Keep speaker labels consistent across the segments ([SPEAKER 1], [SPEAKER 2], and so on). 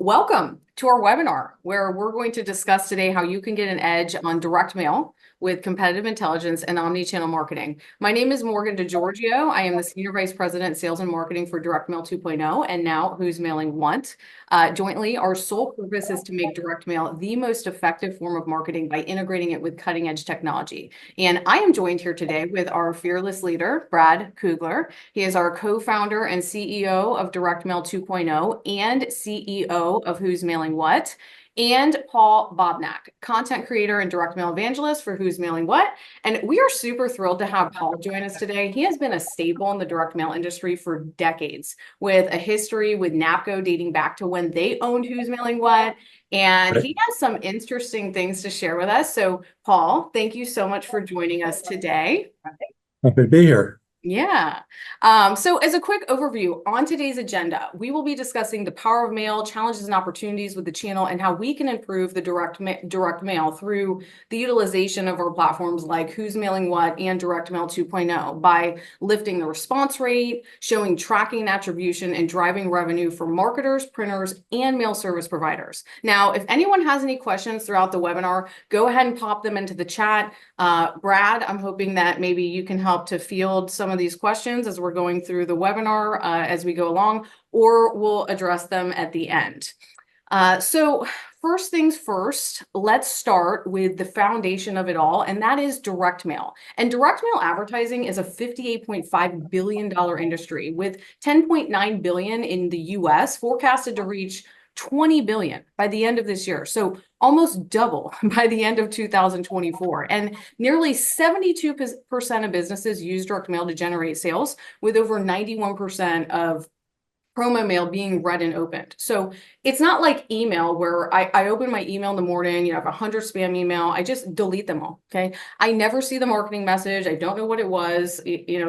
[SPEAKER 1] Welcome to our webinar, where we're going to discuss today how you can get an edge on direct mail with competitive intelligence and omni-channel marketing. My name is Morgan DiGiorgio. I am the Senior Vice President, Sales and Marketing for Direct Mail 2.0, and now Who's Mailing What. Jointly, our sole purpose is to make direct mail the most effective form of marketing by integrating it with cutting-edge technology. And I am joined here today with our fearless leader, Brad Kugler. He is our co-founder and CEO of Direct Mail 2.0 and CEO of Who's Mailing What, and Paul Bobnak, content creator and direct mail evangelist for Who's Mailing What. And we are super thrilled to have Paul join us today. He has been a staple in the direct mail industry for decades, with a history with NAPCO dating back to when they owned Who's Mailing What. And he has some interesting things to share with us. So, Paul, thank you so much for joining us today.
[SPEAKER 2] Happy to be here.
[SPEAKER 1] Yeah. So as a quick overview on today's agenda, we will be discussing the power of mail, challenges and opportunities with the channel, and how we can improve the direct mail through the utilization of our platforms like Who's Mailing What and Direct Mail 2.0 by lifting the response rate, showing tracking and attribution, and driving revenue for marketers, printers, and mail service providers. Now, if anyone has any questions throughout the webinar, go ahead and pop them into the chat. Brad, I'm hoping that maybe you can help to field some of these questions as we're going through the webinar as we go along, or we'll address them at the end. So first things first, let's start with the foundation of it all, and that is direct mail. And direct mail advertising is a $58.5 billion industry with $10.9 billion in the US, forecasted to reach 20 billion by the end of this year. So almost double by the end of 2024. And nearly 72% of businesses use direct mail to generate sales, with over 91% of promo mail being read and opened. So it's not like email where I open my email in the morning, I have 100 spam email, I just delete them all, okay? I never see the marketing message. I don't know what it was,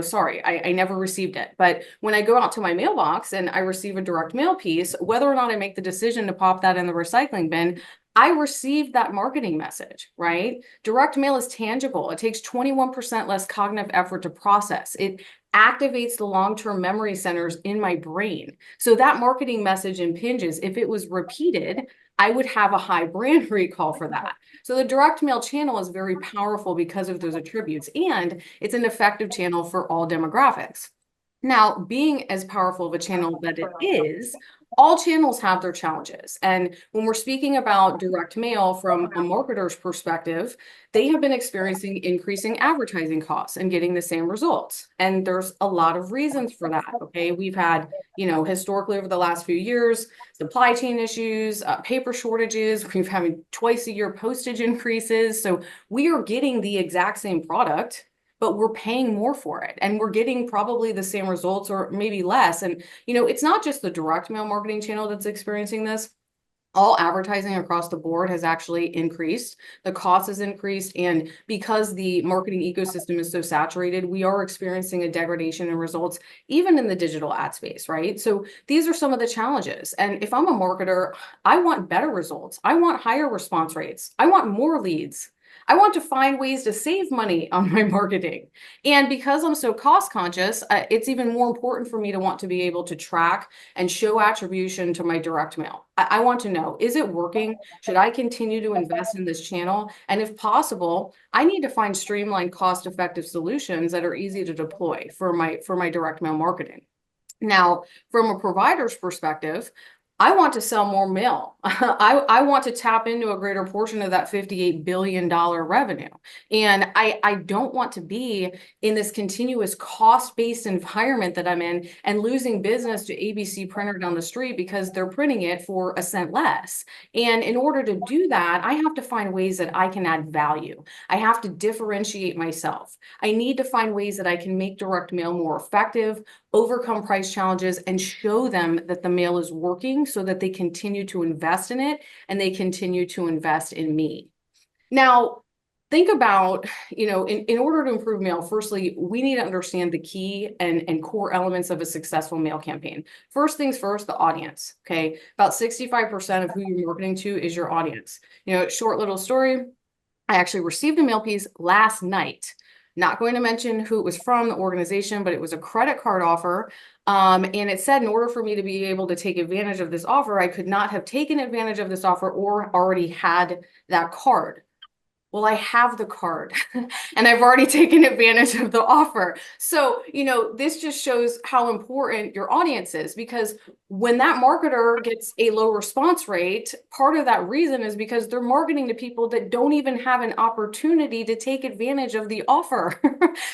[SPEAKER 1] sorry, I never received it. But when I go out to my mailbox and I receive a direct mail piece, whether or not I make the decision to pop that in the recycling bin, I received that marketing message, right? Direct mail is tangible. It takes 21% less cognitive effort to process. It activates the long-term memory centers in my brain. So that marketing message impinges. If it was repeated, I would have a high brand recall for that. So the direct mail channel is very powerful because of those attributes, and it's an effective channel for all demographics. Now, being as powerful of a channel that it is, all channels have their challenges. And when we're speaking about direct mail from a marketer's perspective, they have been experiencing increasing advertising costs and getting the same results. And there's a lot of reasons for that, okay? We've had, historically over the last few years, supply chain issues, paper shortages, we've having twice a year postage increases. So we are getting the exact same product, but we're paying more for it, and we're getting probably the same results or maybe less. And, it's not just the direct mail marketing channel that's experiencing this. All advertising across the board has actually increased. The cost has increased. And because the marketing ecosystem is so saturated, we are experiencing a degradation in results, even in the digital ad space, right? So these are some of the challenges. And if I'm a marketer, I want better results. I want higher response rates. I want more leads. I want to find ways to save money on my marketing. And because I'm so cost conscious, it's even more important for me to want to be able to track and show attribution to my direct mail. I want to know, is it working? Should I continue to invest in this channel? And if possible, I need to find streamlined, cost-effective solutions that are easy to deploy for my direct mail marketing. Now, from a provider's perspective, I want to sell more mail. I want to tap into a greater portion of that $58 billion revenue. And I don't want to be in this continuous cost-based environment that I'm in and losing business to ABC printer down the street because they're printing it for a cent less. And in order to do that, I have to find ways that I can add value. I have to differentiate myself. I need to find ways that I can make direct mail more effective, overcome price challenges, and show them that the mail is working so that they continue to invest in it and they continue to invest in me. Now, think about, in order to improve mail, firstly, we need to understand the key and core elements of a successful mail campaign. First things first, the audience, okay? About 65% of who you're marketing to is your audience. Short little story, I actually received a mail piece last night Not going to mention who it was from, the organization, but it was a credit card offer. And it said in order for me to be able to take advantage of this offer, I could not have taken advantage of this offer or already had that card. Well, I have the card and I've already taken advantage of the offer. So, this just shows how important your audience is, because when that marketer gets a low response rate, part of that reason is because they're marketing to people that don't even have an opportunity to take advantage of the offer.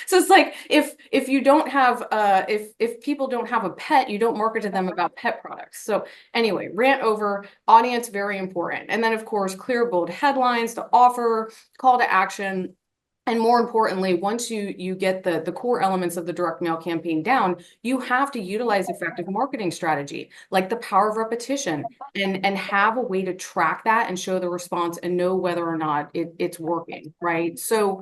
[SPEAKER 1] So it's like if you don't have if people don't have a pet, you don't market to them about pet products. So anyway, rant over. Audience, very important. And then of course, clear, bold headlines, the offer, call to action. And more importantly, once you get the core elements of the direct mail campaign down, you have to utilize effective marketing strategy, like the power of repetition, and have a way to track that and show the response and know whether or not it's working, right? So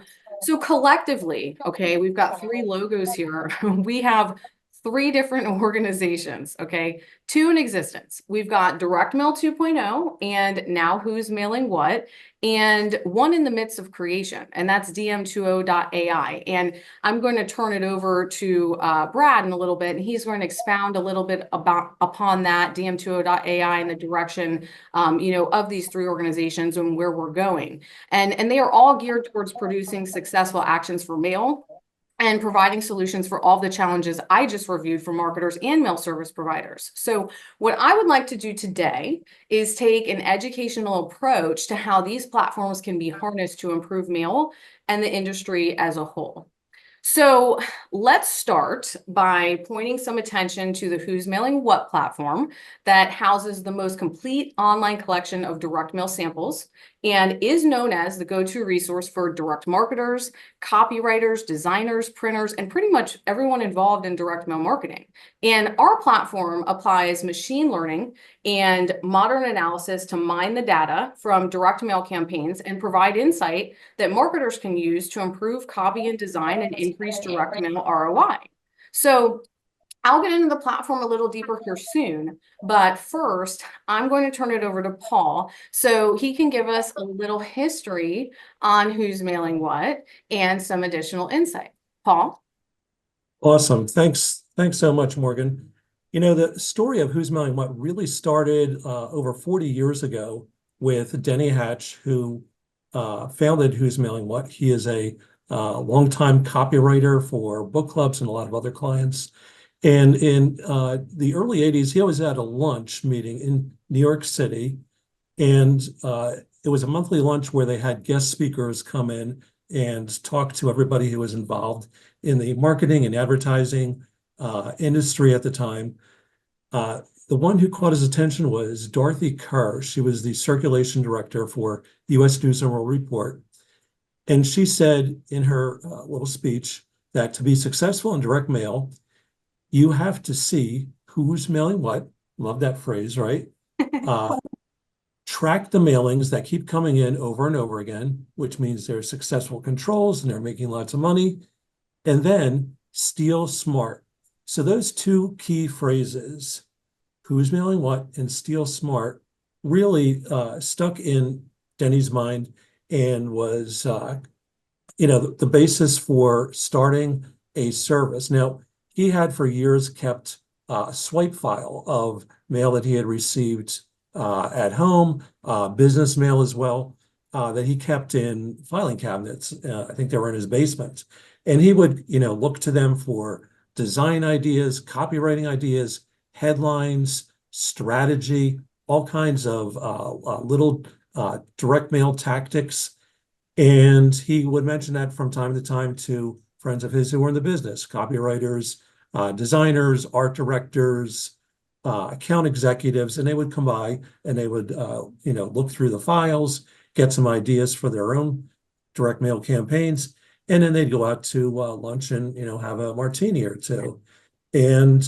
[SPEAKER 1] collectively, okay, we've got 3 logos here. We have 3 different organizations, okay? 2 in existence. We've got Direct Mail 2.0 and Now Who's Mailing What, and 1 in the midst of creation, and that's DM20.ai. And I'm going to turn it over to Brad in a little bit, and he's going to expound a little bit upon that DM20.ai and the direction, of these 3 organizations and where we're going. And they are all geared towards producing successful actions for mail and providing solutions for all the challenges I just reviewed for marketers and mail service providers. So what I would like to do today is take an educational approach to how these platforms can be harnessed to improve mail and the industry as a whole. So let's start by pointing some attention to the Who's Mailing What platform that houses the most complete online collection of direct mail samples and is known as the go-to resource for direct marketers, copywriters, designers, printers, and pretty much everyone involved in direct mail marketing. And our platform applies machine learning and modern analysis to mine the data from direct mail campaigns and provide insight that marketers can use to improve copy and design and increase direct mail ROI. So I'll get into the platform a little deeper here soon, but first I'm going to turn it over to Paul so he can give us a little history on Who's Mailing What and some additional insight. Paul?
[SPEAKER 2] Awesome. Thanks so much, Morgan. The story of Who's Mailing What really started over 40 years ago with Denny Hatch, who founded Who's Mailing What. He is a longtime copywriter for book clubs and a lot of other clients. And in the early 80s, he always had a lunch meeting in New York City. And it was a monthly lunch where they had guest speakers come in and talk to everybody who was involved in the marketing and advertising industry at the time. The one who caught his attention was Dorothy Kerr. She was the circulation director for U.S. News and World Report. And she said in her little speech that to be successful in direct mail, you have to see who's mailing what. Love that phrase, right? Track the mailings that keep coming in over and over again, which means they're successful controls and they're making lots of money. And then steal smart. So those 2 key phrases, who's mailing what and steal smart, really stuck in Denny's mind and was, the basis for starting a service. Now, he had for years kept a swipe file of mail that he had received at home, business mail as well, that he kept in filing cabinets. I think they were in his basement. And he would, look to them for design ideas, copywriting ideas, headlines, strategy, all kinds of little direct mail tactics. And he would mention that from time to time to friends of his who were in the business, copywriters, designers, art directors, account executives, and they would come by and they would, look through the files, get some ideas for their own direct mail campaigns, and then they'd go out to lunch and, have a martini or 2. And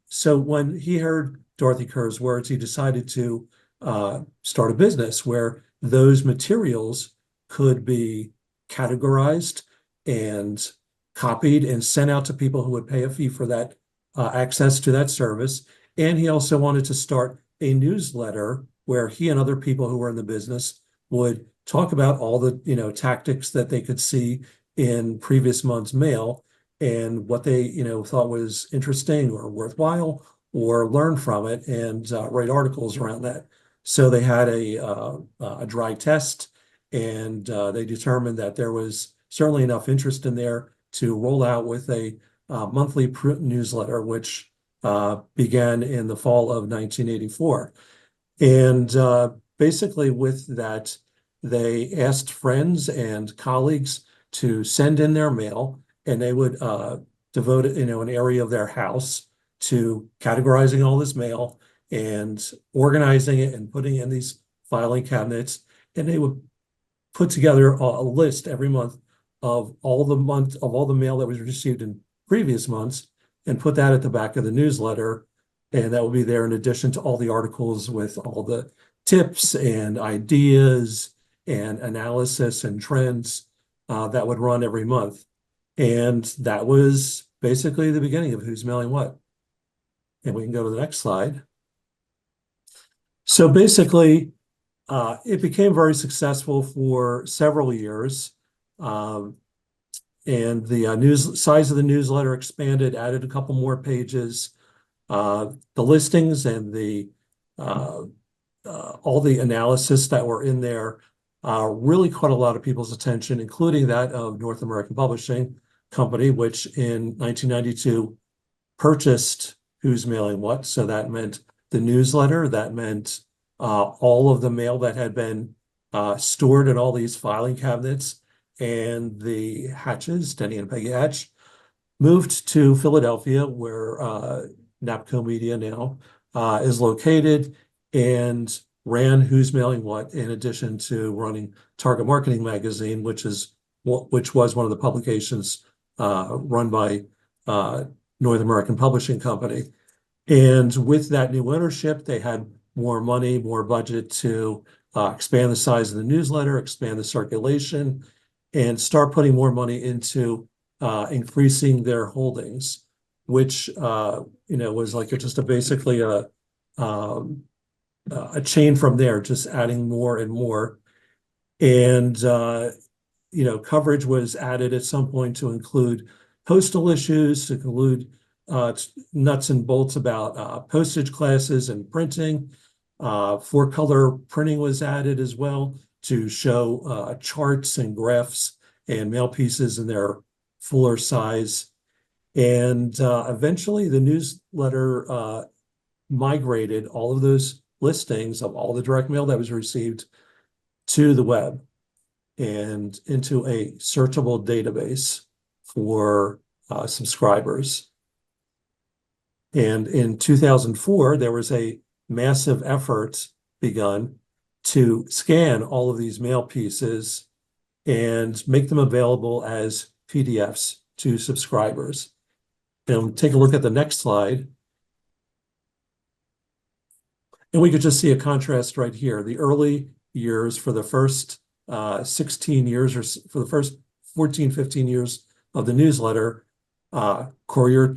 [SPEAKER 2] so when he heard Dorothy Kerr's words, he decided to start a business where those materials could be categorized and copied and sent out to people who would pay a fee for that access to that service. And he also wanted to start a newsletter where he and other people who were in the business would talk about all the, tactics that they could see in previous month's mail and what they, thought was interesting or worthwhile, or learn from it and write articles around that. So they had a dry test, and they determined that there was certainly enough interest in there to roll out with a monthly print newsletter, which began in the fall of 1984. And basically with that, they asked friends and colleagues to send in their mail, and they would devote, an area of their house to categorizing all this mail and organizing it and putting in these filing cabinets. And they would put together a list every month of all the mail that was received in previous months, and put that at the back of the newsletter. And that will be there in addition to all the articles with all the tips and ideas and analysis and trends that would run every month. And that was basically the beginning of Who's Mailing What. And we can go to the next slide. So basically, it became very successful for several years. And the size of the newsletter expanded, added a couple more pages. The listings and the all the analysis that were in there really caught a lot of people's attention, including that of North American Publishing Company, which in 1992 purchased Who's Mailing What. So that meant the newsletter, that meant all of the mail that had been stored in all these filing cabinets, and the Hatches, Denny and Peggy Hatch, moved to Philadelphia, where NAPCO Media now is located, and ran Who's Mailing What, in addition to running Target Marketing Magazine, which was one of the publications run by North American Publishing Company. And with that new ownership, they had more money, more budget to expand the size of the newsletter, expand the circulation, and start putting more money into increasing their holdings, which was like basically a chain from there, just adding more and more. And coverage was added at some point to include postal issues, to include nuts and bolts about postage classes and printing. 4-color printing was added as well, to show charts and graphs and mail pieces in their fuller size. And eventually the newsletter migrated all of those listings of all the direct mail that was received to the web and into a searchable database for subscribers. And in 2004, there was a massive effort begun to scan all of these mail pieces and make them available as PDFs to subscribers. And take a look at the next slide. And we could just see a contrast right here. The early years, for the first 16 years, or for the first 14, 15 years of the newsletter, Courier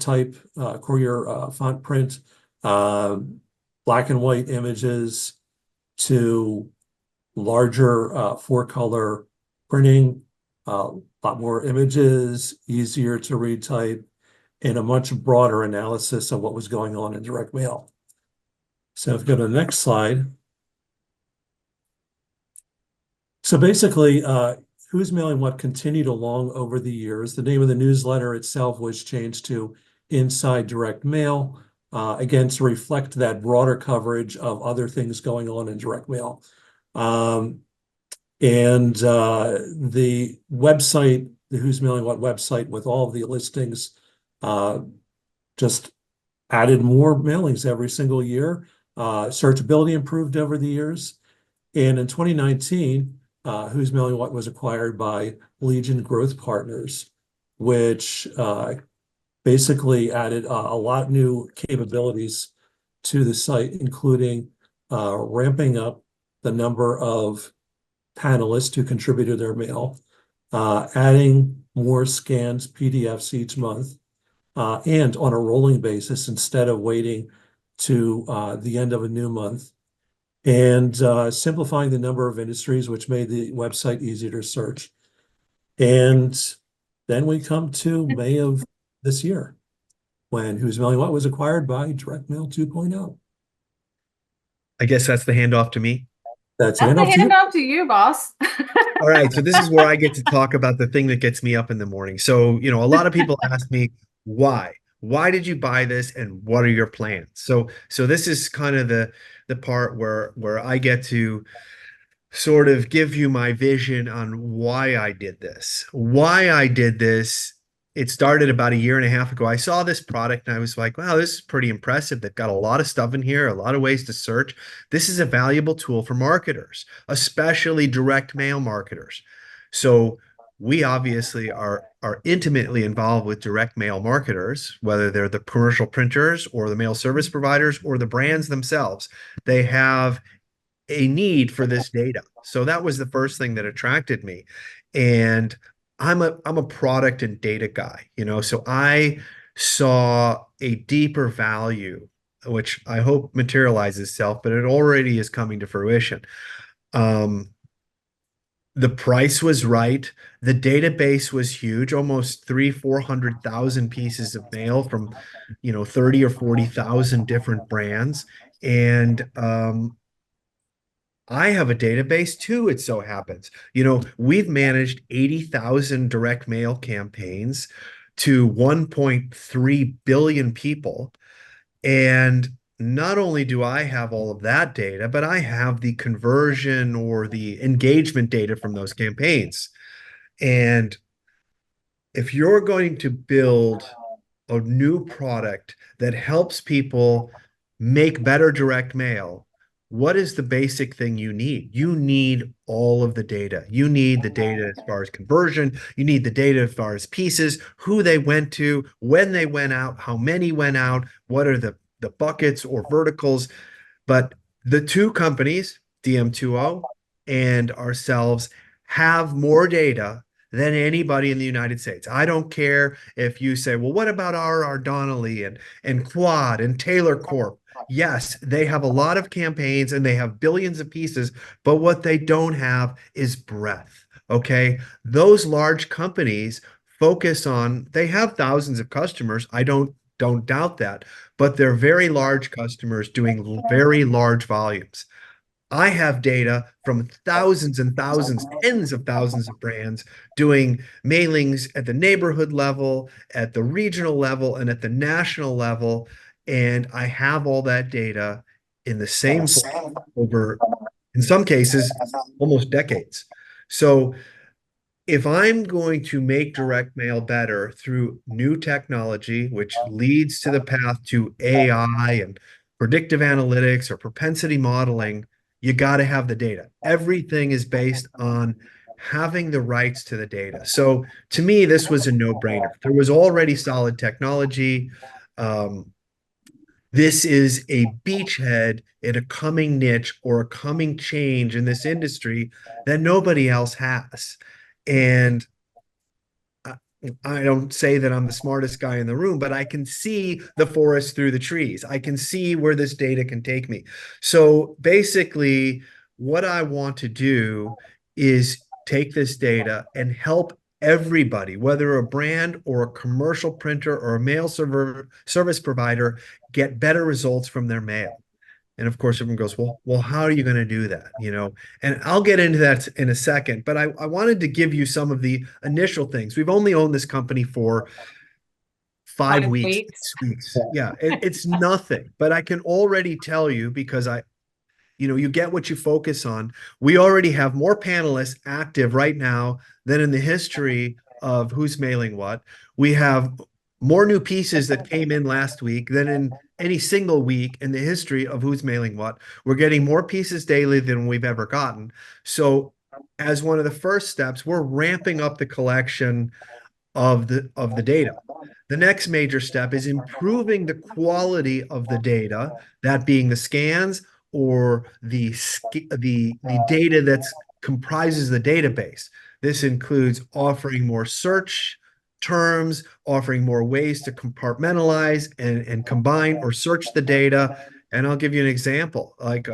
[SPEAKER 2] font print, black and white images, to larger 4-color printing, a lot more images, easier to read type, and a much broader analysis of what was going on in direct mail. So if you go to the next slide. So basically, Who's Mailing What continued along over the years. The name of the newsletter itself was changed to Inside Direct Mail, again, to reflect that broader coverage of other things going on in direct mail. And the website, the Who's Mailing What website, with all of the listings, just added more mailings every single year. Searchability improved over the years. And in 2019, Who's Mailing What was acquired by Legion Growth Partners, which basically added a lot of new capabilities to the site, including ramping up the number of panelists who contributed their mail, adding more scanned PDFs each month, and on a rolling basis instead of waiting to the end of a new month, and simplifying the number of industries, which made the website easier to search. And Then we come to May of this year, when Who's Mailing What was acquired by Direct Mail 2.0.
[SPEAKER 3] I guess that's the handoff to me.
[SPEAKER 2] That's
[SPEAKER 1] That's the
[SPEAKER 2] handoff to you.
[SPEAKER 1] handoff to you, boss.
[SPEAKER 3] All right, so this is where I get to talk about the thing that gets me up in the morning. So, a lot of people ask me why? Why did you buy this and what are your plans? So this is kind of the part where I get to sort of give you my vision on why I did this. Why I did this, it started about a year and a half ago. I saw this product and I was like, wow, this is pretty impressive. They've got a lot of stuff in here, a lot of ways to search. This is a valuable tool for marketers, especially direct mail marketers. So we obviously are intimately involved with direct mail marketers, whether they're the commercial printers or the mail service providers or the brands themselves. They have a need for this data. So that was the first thing that attracted me. And I'm a product and data guy, so I saw a deeper value, which I hope materializes itself, but it already is coming to fruition. The price was right. The database was huge, almost 400,000 pieces of mail from, 30 or 40,000 different brands. And I have a database too, it so happens. We've managed 80,000 direct mail campaigns to 1.3 billion people. And not only do I have all of that data, but I have the conversion or the engagement data from those campaigns. And if you're going to build a new product that helps people make better direct mail, what is the basic thing you need? You need all of the data. You need the data as far as conversion. You need the data as far as pieces, who they went to, when they went out, how many went out, what are the buckets or verticals. But the two companies, DM2O and ourselves, have more data than anybody in the United States. I don't care if you say, well, what about R.R. Donnelley and Quad and Taylor Corp? Yes, they have a lot of campaigns and they have billions of pieces, but what they don't have is breadth. Okay. Those large companies focus on, they have thousands of customers. I don't doubt that, but they're very large customers doing very large volumes. I have data from thousands and thousands, tens of thousands of brands doing mailings at the neighborhood level, at the regional level, and at the national level. And I have all that data in the same place over, in some cases, almost decades. So if I'm going to make direct mail better through new technology, which leads to the path to AI and predictive analytics or propensity modeling, you got to have the data. Everything is based on having the rights to the data. So to me, this was a no-brainer. There was already solid technology. This is a beachhead in a coming niche or a coming change in this industry that nobody else has. And I don't say that I'm the smartest guy in the room, but I can see the forest through the trees. I can see where this data can take me. So basically, what I want to do is take this data and help everybody, whether a brand or a commercial printer or a mail service provider, get better results from their mail. And of course, everyone goes, well, how are you going to do that? And I'll get into that in a second, but I wanted to give you some of the initial things. We've only owned this company for 5 weeks, 6 weeks. Yeah, it's nothing, but I can already tell you because you get what you focus on. We already have more panelists active right now than in the history of Who's Mailing What. We have more new pieces that came in last week than in any single week in the history of Who's Mailing What. We're getting more pieces daily than we've ever gotten. So as one of the first steps, we're ramping up the collection of the data. The next major step is improving the quality of the data, that being the scans or the data that comprises the database. This includes offering more search terms, offering more ways to compartmentalize and combine or search the data. And I'll give you an example. Like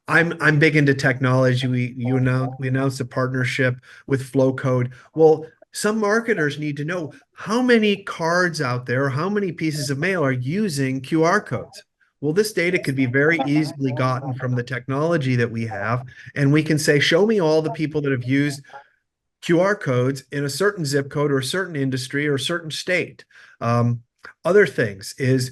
[SPEAKER 3] I'm big into technology. We announced a partnership with Flowcode. Well, Some marketers need to know how many cards out there, how many pieces of mail are using QR codes. Well, this data could be very easily gotten from the technology that we have. And we can say, show me all the people that have used QR codes in a certain zip code or a certain industry or a certain state. Other things is,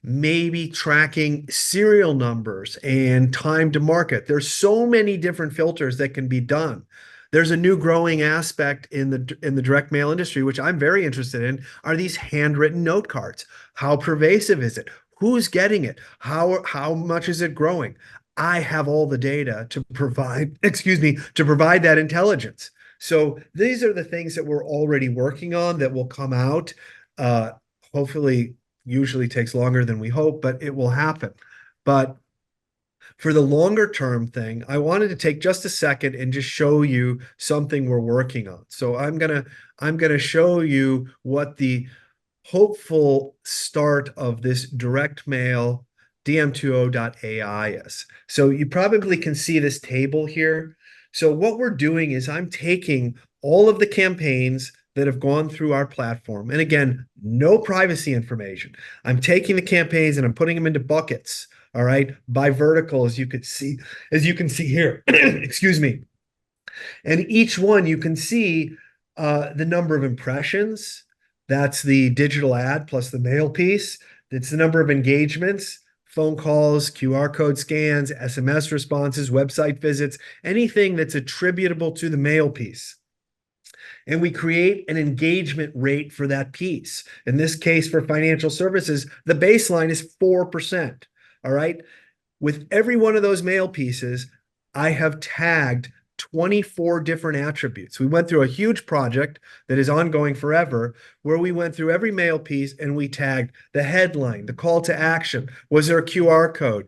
[SPEAKER 3] maybe tracking serial numbers and time to market. There's so many different filters that can be done. There's a new growing aspect in the direct mail industry, which I'm very interested in, are these handwritten note cards. How pervasive is it? Who's getting it? How much is it growing? I have all the data to provide, to provide that intelligence. So these are the things that we're already working on that will come out. Hopefully, usually takes longer than we hope, but it will happen. But for the longer term thing, I wanted to take just a second and just show you something we're working on. So I'm gonna show you what the hopeful start of this direct mail DM2O.ai is. So you probably can see this table here. So what we're doing is I'm taking all of the campaigns that have gone through our platform. And again, no privacy information. I'm taking the campaigns and I'm putting them into buckets, all right, by vertical, as you can see here. Excuse me. And each one you can see the number of impressions. That's the digital ad plus the mail piece. It's the number of engagements, phone calls, QR code scans, SMS responses, website visits, anything that's attributable to the mail piece. And we create an engagement rate for that piece. In this case, for financial services, the baseline is 4%. All right. With every one of those mail pieces, I have tagged 24 different attributes. We went through a huge project that is ongoing forever, where we went through every mail piece and we tagged the headline, the call to action. Was there a QR code?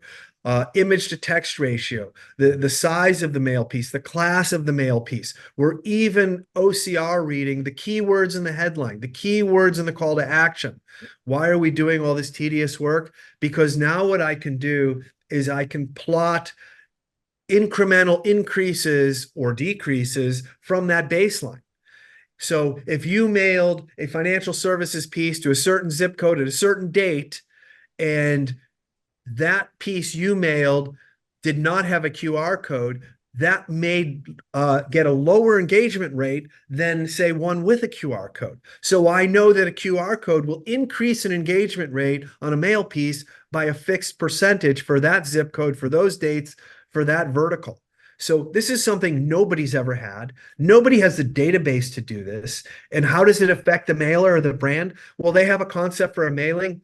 [SPEAKER 3] Image to text ratio, the size of the mail piece, the class of the mail piece. We're even OCR reading the keywords in the headline, the keywords in the call to action. Why are we doing all this tedious work? Because now what I can do is I can plot incremental increases or decreases from that baseline. So if you mailed a financial services piece to a certain zip code at a certain date, and that piece you mailed did not have a QR code, that may get a lower engagement rate than, say, one with a QR code. So I know that a QR code will increase an engagement rate on a mail piece by a fixed percentage for that zip code, for those dates, for that vertical. So this is something nobody's ever had. Nobody has the database to do this. And how does it affect the mailer or the brand? Well, they have a concept for a mailing.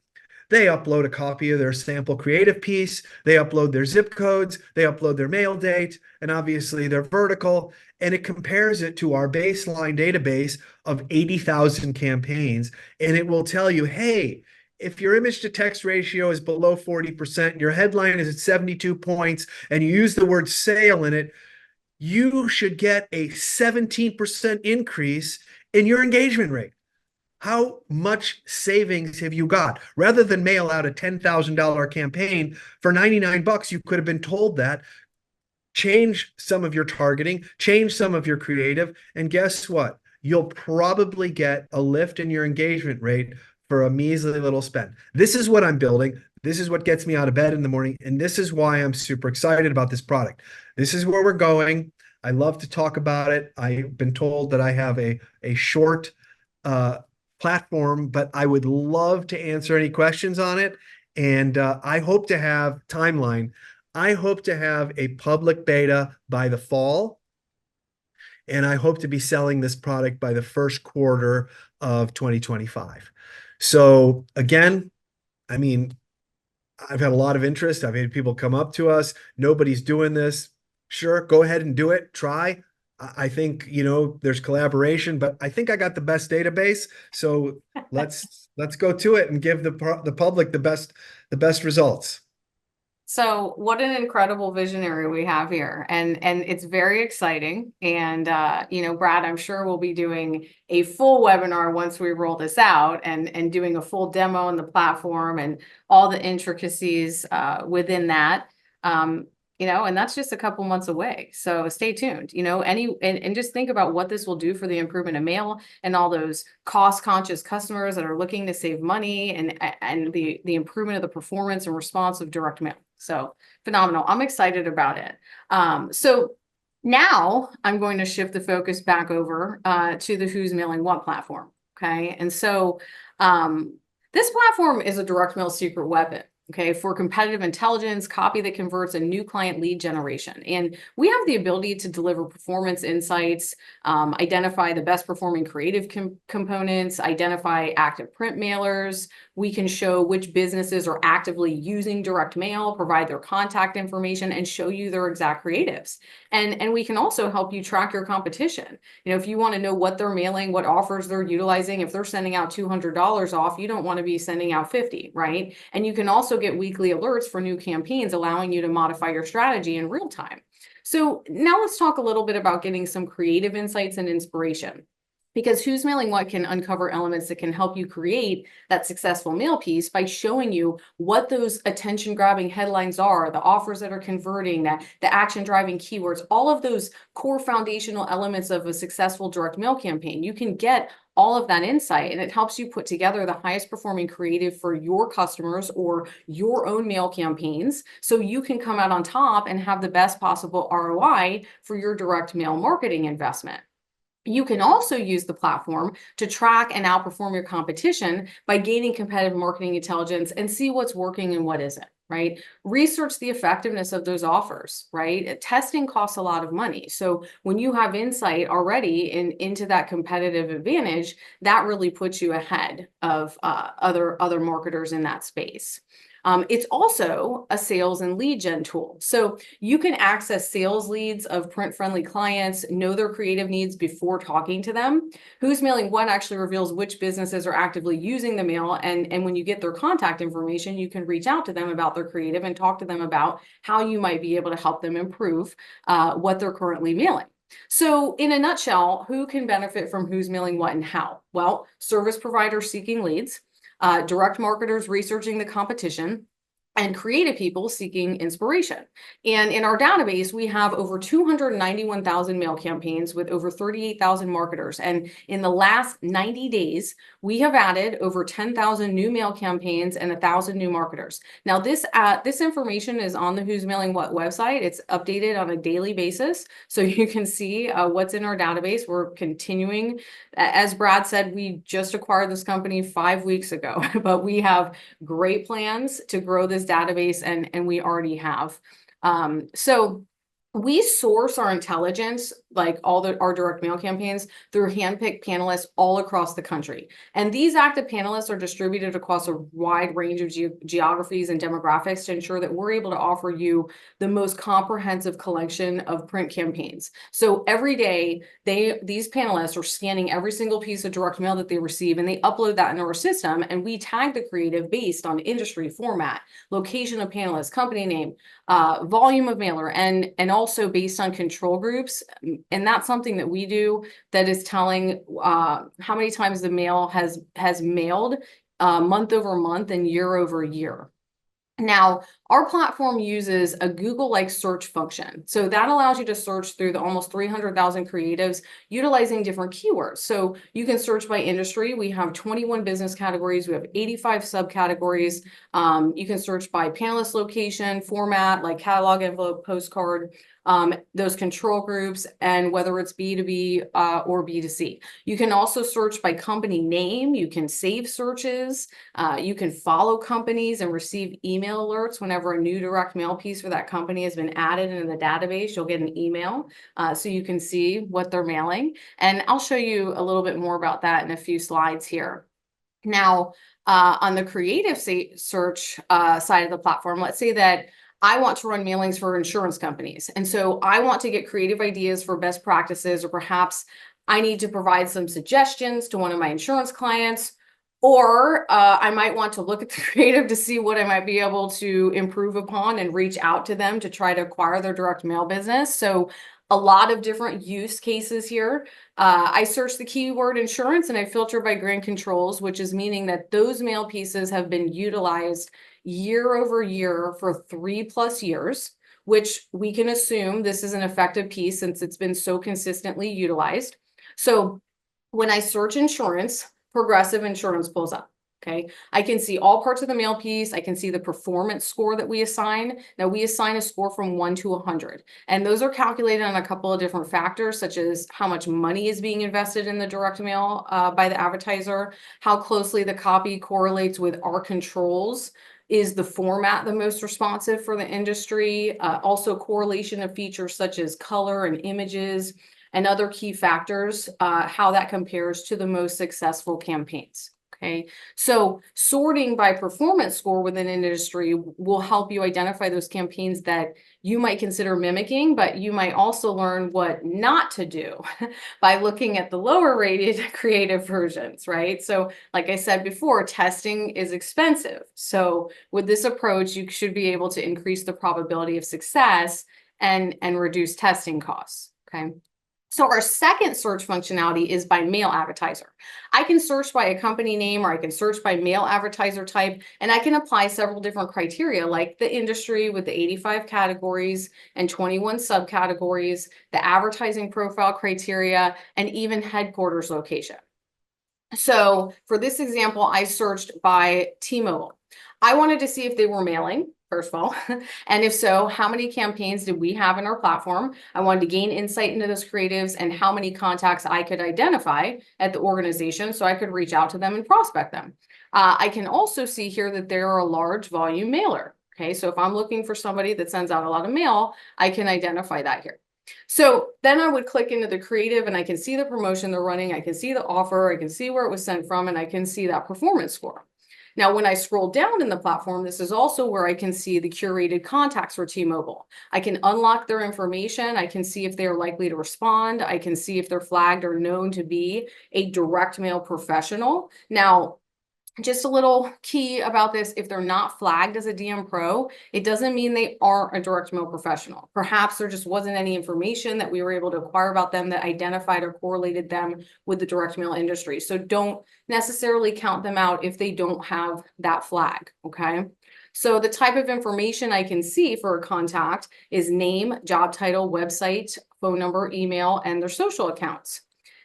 [SPEAKER 3] They upload a copy of their sample creative piece. They upload their zip codes. They upload their mail date, and obviously their vertical. And it compares it to our baseline database of 80,000 campaigns. And it will tell you, hey, if your image to text ratio is below 40%, and your headline is at 72 points, and you use the word sale in it, you should get a 17% increase in your engagement rate. How much savings have you got? Rather than mail out a $10,000 campaign for 99 bucks, you could have been told that. Change some of your targeting, change some of your creative, and guess what? You'll probably get a lift in your engagement rate for a measly little spend. This is what I'm building. This is what gets me out of bed in the morning, and this is why I'm super excited about this product. This is where we're going. I love to talk about it. I've been told that I have a short platform, but I would love to answer any questions on it. And I hope to have timeline. I hope to have a public beta by the fall. And I hope to be selling this product by the first quarter of 2025. So again, I mean, I've had a lot of interest. I've had people come up to us. Nobody's doing this. Sure, go ahead and do it. Try. I think, there's collaboration, but I think I got the best database. So let's go to it and give the public the best results.
[SPEAKER 1] So what an incredible visionary we have here. And it's very exciting. And, Brad, I'm sure we'll be doing a full webinar once we roll this out and doing a full demo on the platform and all the intricacies within that. and that's just a couple months away. So stay tuned, and just think about what this will do for the improvement of mail and all those cost conscious customers that are looking to save money and the improvement of the performance and response of direct mail. So phenomenal. I'm excited about it. So now I'm going to shift the focus back over to the Who's Mailing What platform. Okay. And so this platform is a direct mail secret weapon. Okay, for competitive intelligence, copy that converts, a new client lead generation. And we have the ability to deliver performance insights, identify the best performing creative components, identify active print mailers. We can show which businesses are actively using direct mail, provide their contact information, and show you their exact creatives. And we can also help you track your competition. If you want to know what they're mailing, what offers they're utilizing, if they're sending out $200 off, you don't want to be sending out 50, right? And you can also get weekly alerts for new campaigns, allowing you to modify your strategy in real time. So now let's talk a little bit about getting some creative insights and inspiration. Because Who's Mailing What can uncover elements that can help you create that successful mail piece by showing you what those attention-grabbing headlines are, the offers that are converting, the action-driving keywords, all of those core foundational elements of a successful direct mail campaign. You can get all of that insight, and it helps you put together the highest performing creative for your customers or your own mail campaigns, so you can come out on top and have the best possible ROI for your direct mail marketing investment. You can also use the platform to track and outperform your competition by gaining competitive marketing intelligence and see what's working and what isn't, right? Research the effectiveness of those offers, right? Testing costs a lot of money. So when you have insight already into that competitive advantage, that really puts you ahead of other marketers in that space. It's also a sales and lead gen tool. So you can access sales leads of print-friendly clients, know their creative needs before talking to them. Who's Mailing What actually reveals which businesses are actively using the mail. And when you get their contact information, you can reach out to them about their creative and talk to them about how you might be able to help them improve what they're currently mailing. So in a nutshell, who can benefit from Who's Mailing What and how? Well, service providers seeking leads, direct marketers researching the competition, and creative people seeking inspiration. And in our database, we have over 291,000 mail campaigns with over 38,000 marketers. And in the last 90 days, we have added over 10,000 new mail campaigns and 1,000 new marketers. Now, this information is on the Who's Mailing What website. It's updated on a daily basis, so you can see what's in our database. We're continuing. As Brad said, we just acquired this company 5 weeks ago, but we have great plans to grow this database, and we already have. So we source our intelligence, like our direct mail campaigns, through handpicked panelists all across the country. And these active panelists are distributed across a wide range of geographies and demographics to ensure that we're able to offer you the most comprehensive collection of print campaigns. So every day, these panelists are scanning every single piece of direct mail that they receive, and they upload that into our system, and we tag the creative based on industry, format, location of panelist, company name, volume of mailer, and also based on control groups. And that's something that we do that is telling how many times the mail has mailed month over month and year over year. Now, our platform uses a Google-like search function. So that allows you to search through the almost 300,000 creatives utilizing different keywords. So you can search by industry. We have 21 business categories. We have 85 subcategories. You can search by panelist location, format, like catalog, envelope, postcard, those control groups, and whether it's B2B or B2C. You can also search by company name. You can save searches. You can follow companies and receive email alerts whenever a new direct mail piece for that company has been added into the database. You'll get an email so you can see what they're mailing. And I'll show you a little bit more about that in a few slides here. Now, on the creative search side of the platform, let's say that I want to run mailings for insurance companies. And so I want to get creative ideas for best practices, or perhaps I need to provide some suggestions to one of my insurance clients, or I might want to look at the creative to see what I might be able to improve upon and reach out to them to try to acquire their direct mail business. So a lot of different use cases here. I search the keyword insurance and I filter by grand controls, which is meaning that those mail pieces have been utilized year over year for 3+ years, which we can assume this is an effective piece since it's been so consistently utilized. So when I search insurance, Progressive Insurance pulls up. Okay, I can see all parts of the mail piece. I can see the performance score that we assign. Now we assign a score from 1 to 100, and those are calculated on a couple of different factors, such as how much money is being invested in the direct mail by the advertiser, how closely the copy correlates with our controls. Is the format the most responsive for the industry? Also correlation of features such as color and images and other key factors, how that compares to the most successful campaigns. Okay, so sorting by performance score within an industry will help you identify those campaigns that you might consider mimicking, but you might also learn what not to do by looking at the lower rated creative versions, right? So like I said before, testing is expensive. So with this approach, you should be able to increase the probability of success and reduce testing costs, okay? So our second search functionality is by mail advertiser. I can search by a company name, or I can search by mail advertiser type, and I can apply several different criteria like the industry with the 85 categories and 21 subcategories, the advertising profile criteria, and even headquarters location. So for this example, I searched by T-Mobile. I wanted to see if they were mailing, first of all, and if so, how many campaigns did we have in our platform? I wanted to gain insight into those creatives and how many contacts I could identify at the organization so I could reach out to them and prospect them. I can also see here that they're a large volume mailer. Okay, so if I'm looking for somebody that sends out a lot of mail, I can identify that here. So then I would click into the creative and I can see the promotion they're running. I can see the offer. I can see where it was sent from, and I can see that performance score. Now, when I scroll down in the platform, this is also where I can see the curated contacts for T-Mobile. I can unlock their information. I can see if they're likely to respond. I can see if they're flagged or known to be a direct mail professional. Now, just a little key about this, if they're not flagged as a DM Pro, it doesn't mean they aren't a direct mail professional. Perhaps there just wasn't any information that we were able to acquire about them that identified or correlated them with the direct mail industry. So don't necessarily count them out if they don't have that flag, okay? So the type of information I can see for a contact is name, job title, website, phone number, email, and their social accounts.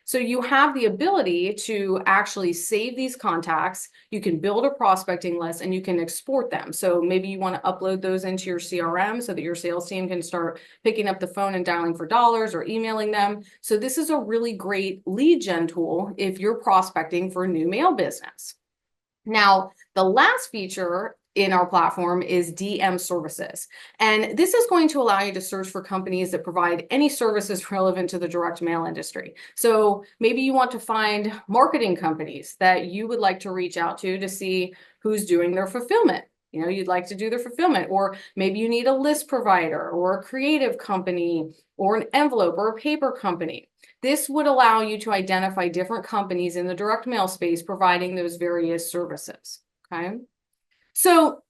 [SPEAKER 1] So you have the ability to actually save these contacts. You can build a prospecting list and you can export them. So maybe you want to upload those into your CRM so that your sales team can start picking up the phone and dialing for dollars or emailing them. So this is a really great lead gen tool if you're prospecting for a new mail business. Now, the last feature in our platform is DM services. And this is going to allow you to search for companies that provide any services relevant to the direct mail industry. So maybe you want to find marketing companies that you would like to reach out to see who's doing their fulfillment. You know, you'd like to do their fulfillment, or maybe you need a list provider or a creative company or an envelope or a paper company. This would allow you to identify different companies in the direct mail space providing those various services, okay? So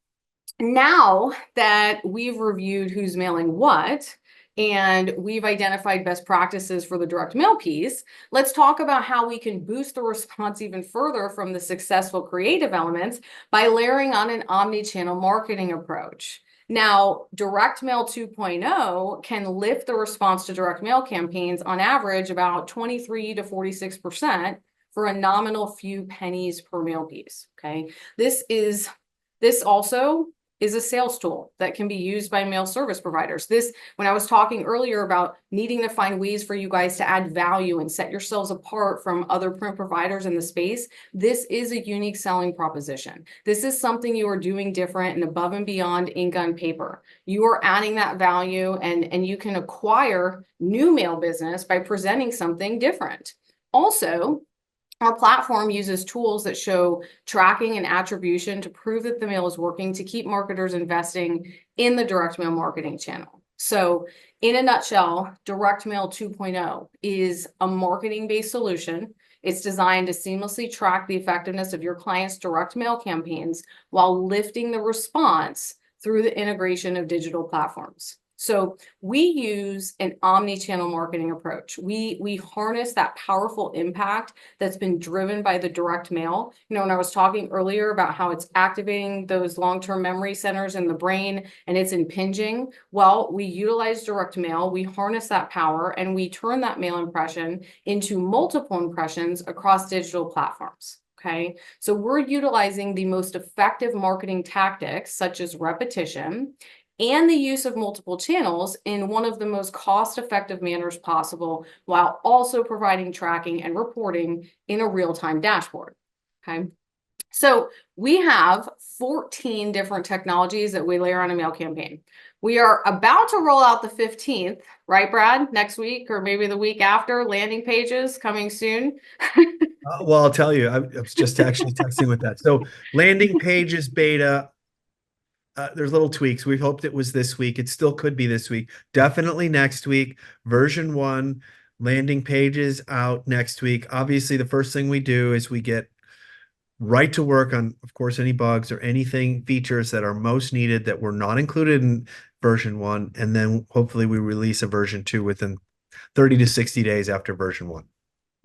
[SPEAKER 1] now that we've reviewed who's mailing what, and we've identified best practices for the direct mail piece, let's talk about how we can boost the response even further from the successful creative elements by layering on an omni-channel marketing approach. Now, Direct Mail 2.0 can lift the response to direct mail campaigns on average about 23 to 46% for a nominal few pennies per mail piece, okay? This also is a sales tool that can be used by mail service providers. When I was talking earlier about needing to find ways for you guys to add value and set yourselves apart from other print providers in the space, this is a unique selling proposition. This is something you are doing different and above and beyond ink on paper. You are adding that value, and you can acquire new mail business by presenting something different. Also, our platform uses tools that show tracking and attribution to prove that the mail is working to keep marketers investing in the direct mail marketing channel. So in a nutshell, Direct Mail 2.0 is a marketing-based solution. It's designed to seamlessly track the effectiveness of your clients' direct mail campaigns while lifting the response through the integration of digital platforms. So we use an omni-channel marketing approach. We harness that powerful impact that's been driven by the direct mail. You know, when I was talking earlier about how it's activating those long-term memory centers in the brain and it's impinging, well, we utilize direct mail, we harness that power, and we turn that mail impression into multiple impressions across digital platforms. Okay, so we're utilizing the most effective marketing tactics, such as repetition and the use of multiple channels in one of the most cost-effective manners possible, while also providing tracking and reporting in a real-time dashboard. Okay, so we have 14 different technologies that we layer on a mail campaign. We are about to roll out the 15th, right, Brad? Next week or maybe the week after, landing pages coming soon.
[SPEAKER 3] Well, I'll tell you, I was just actually texting with that. So landing pages beta, there's little tweaks. We hoped it was this week. It still could be this week. Definitely next week. Version 1, landing pages out next week. Obviously, the first thing we do is we get right to work on, of course, any bugs or anything features that are most needed that were not included in version 1. And then hopefully we release a version 2 within 30 to 60 days after version 1.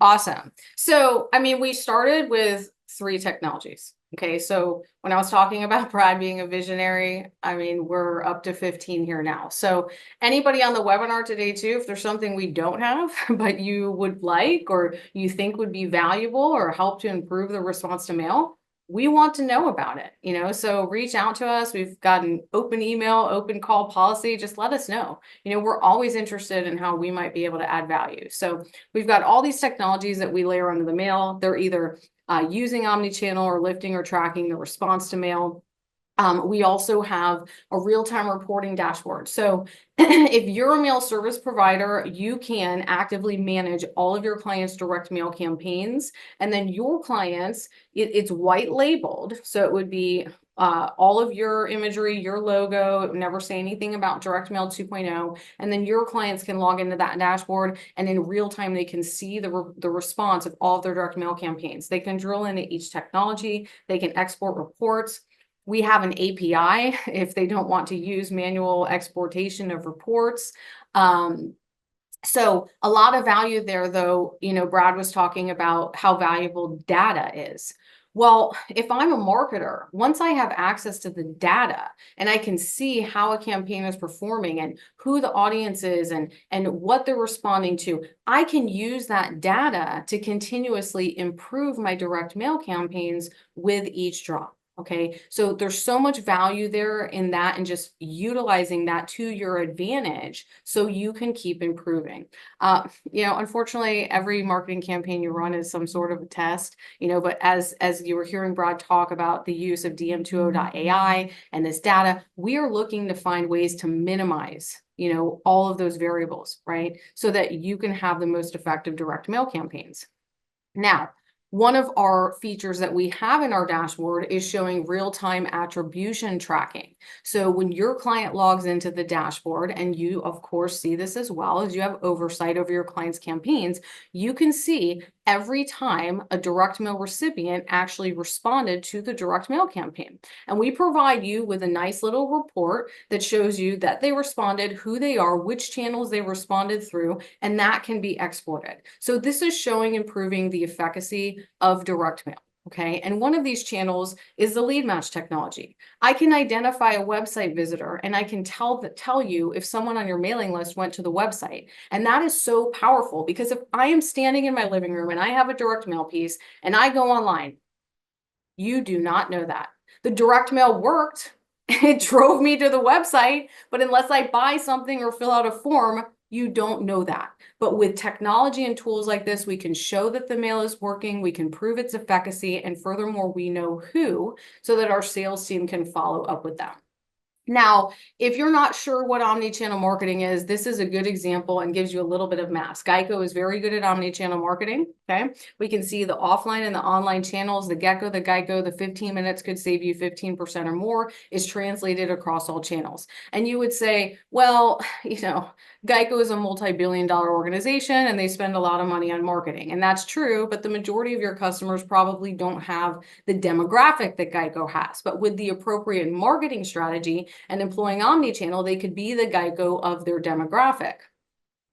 [SPEAKER 1] Awesome. So, I mean, we started with 3 technologies. Okay, so when I was talking about Brad being a visionary, I mean, we're up to 15 here now. So anybody on the webinar today too, if there's something we don't have, but you would like, or you think would be valuable or help to improve the response to mail, we want to know about it, you know, so reach out to us. We've got an open email, open call policy. Just let us know. You know, we're always interested in how we might be able to add value. So we've got all these technologies that we layer onto the mail. They're either using omnichannel or lifting or tracking the response to mail. We also have a real-time reporting dashboard. So if you're a mail service provider, you can actively manage all of your clients' direct mail campaigns. And then your clients, it's white labeled. So it would be all of your imagery, your logo. It would never say anything about direct mail 2.0. And then your clients can log into that dashboard, and in real time, they can see the response of all of their direct mail campaigns. They can drill into each technology. They can export reports. We have an API if they don't want to use manual exportation of reports. So a lot of value there, though. You know, Brad was talking about how valuable data is. Well, if I'm a marketer, once I have access to the data and I can see how a campaign is performing and who the audience is and what they're responding to, I can use that data to continuously improve my direct mail campaigns with each drop. Okay, so there's so much value there in that and just utilizing that to your advantage so you can keep improving. You know, unfortunately, every marketing campaign you run is some sort of a test, you know, but as you were hearing Brad talk about the use of DM20.ai and this data, we are looking to find ways to minimize, you know, all of those variables, right? So that you can have the most effective direct mail campaigns. Now, one of our features that we have in our dashboard is showing real-time attribution tracking. So when your client logs into the dashboard, and you of course see this as well as you have oversight over your client's campaigns, you can see every time a direct mail recipient actually responded to the direct mail campaign. And we provide you with a nice little report that shows you that they responded, who they are, which channels they responded through, and that can be exported. So this is showing improving the efficacy of direct mail. Okay, and one of these channels is the lead match technology. I can identify a website visitor and I can tell you if someone on your mailing list went to the website. And that is so powerful because if I am standing in my living room and I have a direct mail piece and I go online, you do not know that. The direct mail worked. It drove me to the website, but unless I buy something or fill out a form, you don't know that. But with technology and tools like this, we can show that the mail is working, we can prove its efficacy, and furthermore, we know who, so that our sales team can follow up with them. Now, if you're not sure what omnichannel marketing is, this is a good example and gives you a little bit of math. Geico is very good at omnichannel marketing, okay? We can see the offline and the online channels, the Gecko, the Geico, the 15 minutes could save you 15% or more is translated across all channels. And you would say, well, you know, Geico is a multi-billion-dollar organization and they spend a lot of money on marketing. And that's true, but the majority of your customers probably don't have the demographic that Geico has. But with the appropriate marketing strategy, And employing omnichannel, they could be the Geico of their demographic.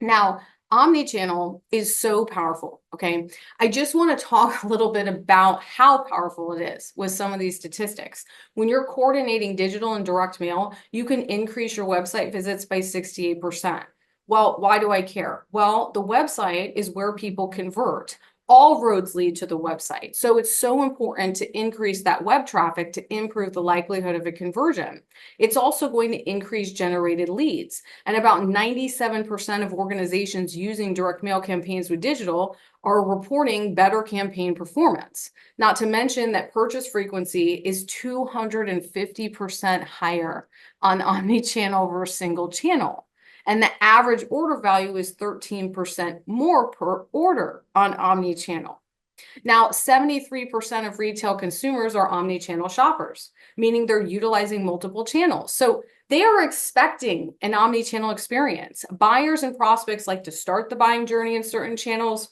[SPEAKER 1] Now, omnichannel is so powerful, okay? I just want to talk a little bit about how powerful it is with some of these statistics. When you're coordinating digital and direct mail, you can increase your website visits by 68%. Well, why do I care? Well, the website is where people convert. All roads lead to the website. So it's so important to increase that web traffic to improve the likelihood of a conversion. It's also going to increase generated leads. And about 97% of organizations using direct mail campaigns with digital are reporting better campaign performance. Not to mention that purchase frequency is 250% higher on omnichannel versus single channel. And the average order value is 13% more per order on omnichannel. Now, 73% of retail consumers are omnichannel shoppers, meaning they're utilizing multiple channels. So they are expecting an omnichannel experience. Buyers and prospects like to start the buying journey in certain channels,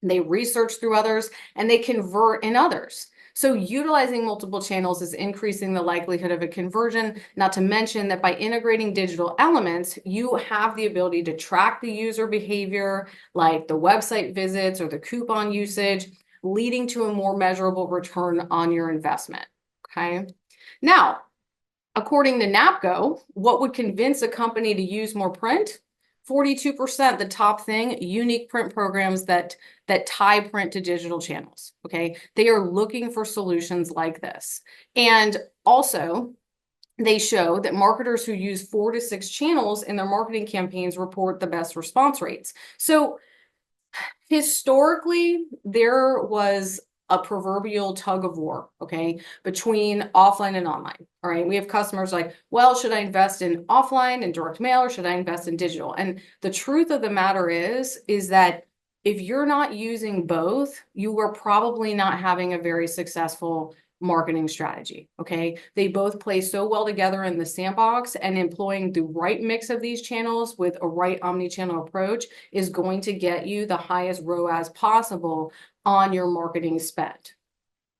[SPEAKER 1] they research through others, and they convert in others. So utilizing multiple channels is increasing the likelihood of a conversion, not to mention that by integrating digital elements, you have the ability to track the user behavior, like the website visits or the coupon usage, leading to a more measurable return on your investment, okay? Now, according to NAPCO, what would convince a company to use more print? 42%, the top thing, unique print programs that tie print to digital channels, okay? They are looking for solutions like this. And also, they show that marketers who use 4 to 6 channels in their marketing campaigns report the best response rates. So historically, there was a proverbial tug of war, okay, between offline and online. All right, we have customers like, well, should I invest in offline and direct mail, or should I invest in digital? And the truth of the matter is that if you're not using both, you are probably not having a very successful marketing strategy, okay? They both play so well together in the sandbox, and employing the right mix of these channels with a right omnichannel approach is going to get you the highest ROAS possible on your marketing spend.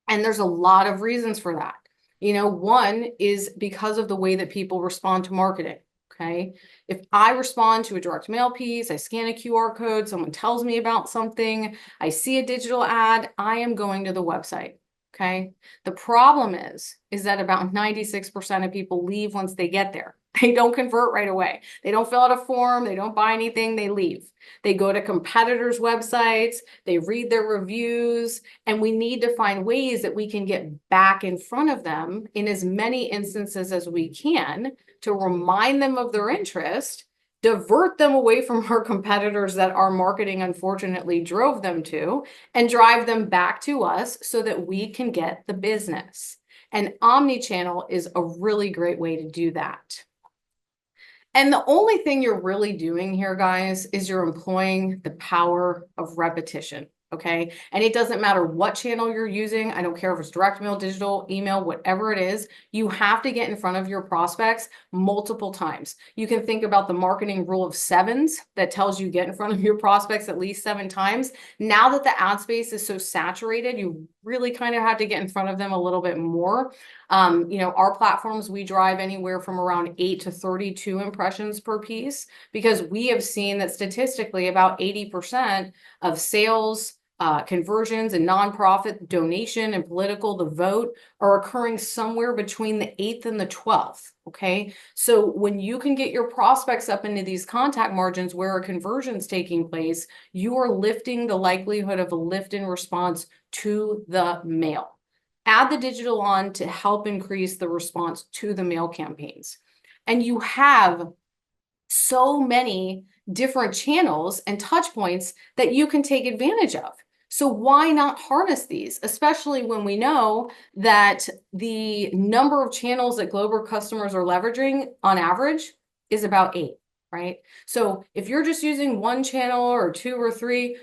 [SPEAKER 1] And there's a lot of reasons for that. You know, one is because of the way that people respond to marketing, okay? If I respond to a direct mail piece, I scan a QR code, someone tells me about something, I see a digital ad, I am going to the website, okay? The problem is that about 96% of people leave once they get there. They don't convert right away. They don't fill out a form. They don't buy anything. They leave. They go to competitors' websites. They read their reviews. And we need to find ways that we can get back in front of them in as many instances as we can to remind them of their interest, divert them away from our competitors that our marketing unfortunately drove them to, and drive them back to us so that we can get the business. And omnichannel is a really great way to do that. And the only thing you're really doing here, guys, is you're employing the power of repetition, okay? And it doesn't matter what channel you're using. I don't care if it's direct mail, digital, email, whatever it is, you have to get in front of your prospects multiple times. You can think about the marketing rule of 7s that tells you get in front of your prospects at least 7 times. Now that the ad space is so saturated, you really kind of have to get in front of them a little bit more. You know, our platforms, we drive anywhere from around 8 to 32 impressions per piece, because we have seen that statistically about 80% of sales, conversions, and nonprofit donation and political, the vote, are occurring somewhere between the 8th and the 12th. Okay, so when you can get your prospects up into these contact margins where a conversion is taking place, you are lifting the likelihood of a lift in response to the mail. Add the digital on to help increase the response to the mail campaigns. And you have so many different channels and touch points that you can take advantage of. So why not harness these, especially when we know that the number of channels that Glober customers are leveraging on average is about 8, right? So if you're just using 1 channel or 2 or 3,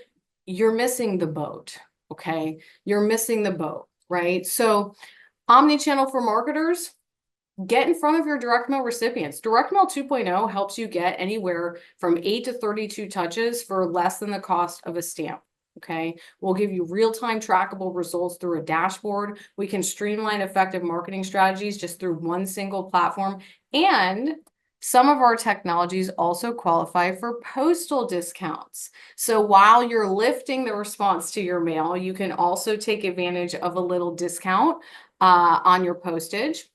[SPEAKER 1] you're missing the boat, okay? You're missing the boat, right? So omnichannel for marketers, get in front of your direct mail recipients. Direct mail 2.0 helps you get anywhere from 8 to 32 touches for less than the cost of a stamp. Okay, we'll give you real-time trackable results through a dashboard. We can streamline effective marketing strategies just through one single platform. And some of our technologies also qualify for postal discounts. So while you're lifting the response to your mail, you can also take advantage of a little discount on your postage.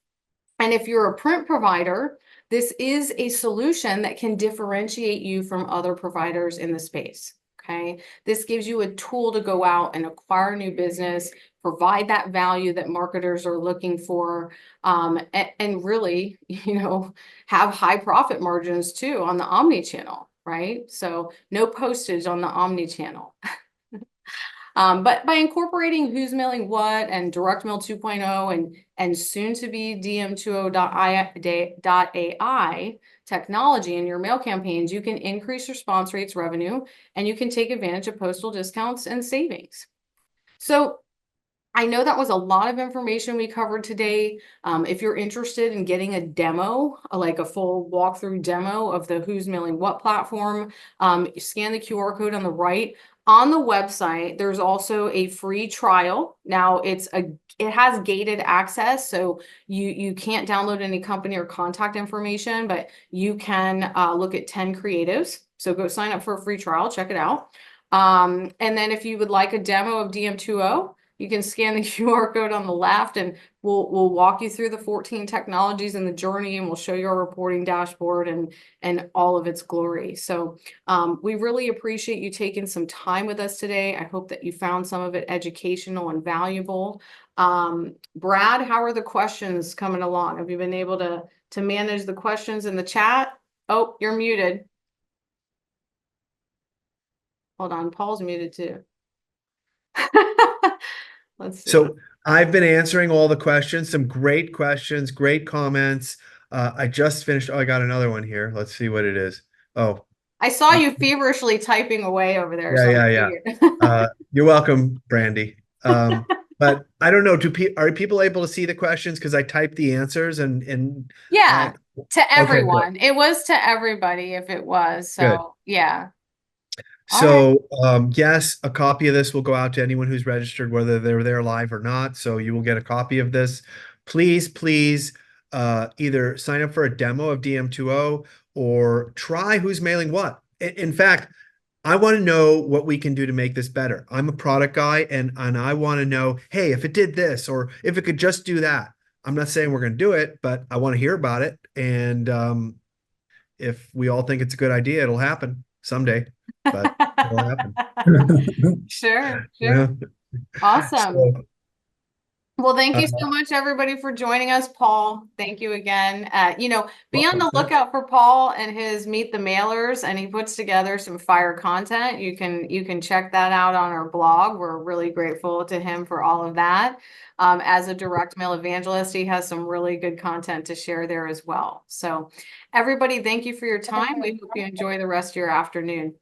[SPEAKER 1] And if you're a print provider, this is a solution that can differentiate you from other providers in the space. Okay, this gives you a tool to go out and acquire new business, provide that value that marketers are looking for, and really, have high profit margins too on the omni-channel, right? So no postage on the omni-channel. But by incorporating who's mailing what and direct mail 2.0 and soon to be DM20.ai technology in your mail campaigns, you can increase response rates, revenue, and you can take advantage of postal discounts and savings. So I know that was a lot of information we covered today. If you're interested in getting a demo, like a full walkthrough demo of the Who's Mailing What platform, scan the QR code on the right. On the website, there's also a free trial. Now it has gated access, so you can't download any company or contact information, but you can look at 10 creatives. So go sign up for a free trial, check it out. And then if you would like a demo of DM20, you can scan the QR code on the left and we'll walk you through the 14 technologies in the journey, and we'll show you our reporting dashboard and all of its glory. So we really appreciate you taking some time with us today. I hope that you found some of it educational and valuable. Brad, how are the questions coming along? Have you been able to manage the questions in the chat? Oh, you're muted. Hold on, Paul's muted too. Let's see.
[SPEAKER 3] So I've been answering all the questions, some great questions, great comments. I just finished. Oh, I got another one here. Let's see what it is. Oh,
[SPEAKER 1] I saw you feverishly typing away over there.
[SPEAKER 3] yeah. You're welcome, Brandy. But I don't know. Are people able to see the questions? Because I typed the answers and
[SPEAKER 1] yeah, to everyone.
[SPEAKER 3] Okay,
[SPEAKER 1] it was to everybody if it was. So
[SPEAKER 3] good.
[SPEAKER 1] yeah.
[SPEAKER 3] So yes, a copy of this will go out to anyone who's registered, whether they're there live or not. So you will get a copy of this. Please, either sign up for a demo of DM20 or try Who's Mailing What. In fact, I want to know what we can do to make this better. I'm a product guy and I want to know, hey, if it did this or if it could just do that. I'm not saying we're going to do it, but I want to hear about it. And if we all think it's a good idea, it'll happen someday. But it'll happen.
[SPEAKER 1] Sure.
[SPEAKER 3] Yeah.
[SPEAKER 1] Awesome.
[SPEAKER 3] So,
[SPEAKER 1] well, thank you so much, everybody, for joining us. Paul, thank you again. Be on the lookout for Paul and his Meet the Mailers, and he puts together some fire content. You can check that out on our blog. We're really grateful to him for all of that. As a direct mail evangelist, he has some really good content to share there as well. So everybody, thank you for your time. We hope you enjoy the rest of your afternoon.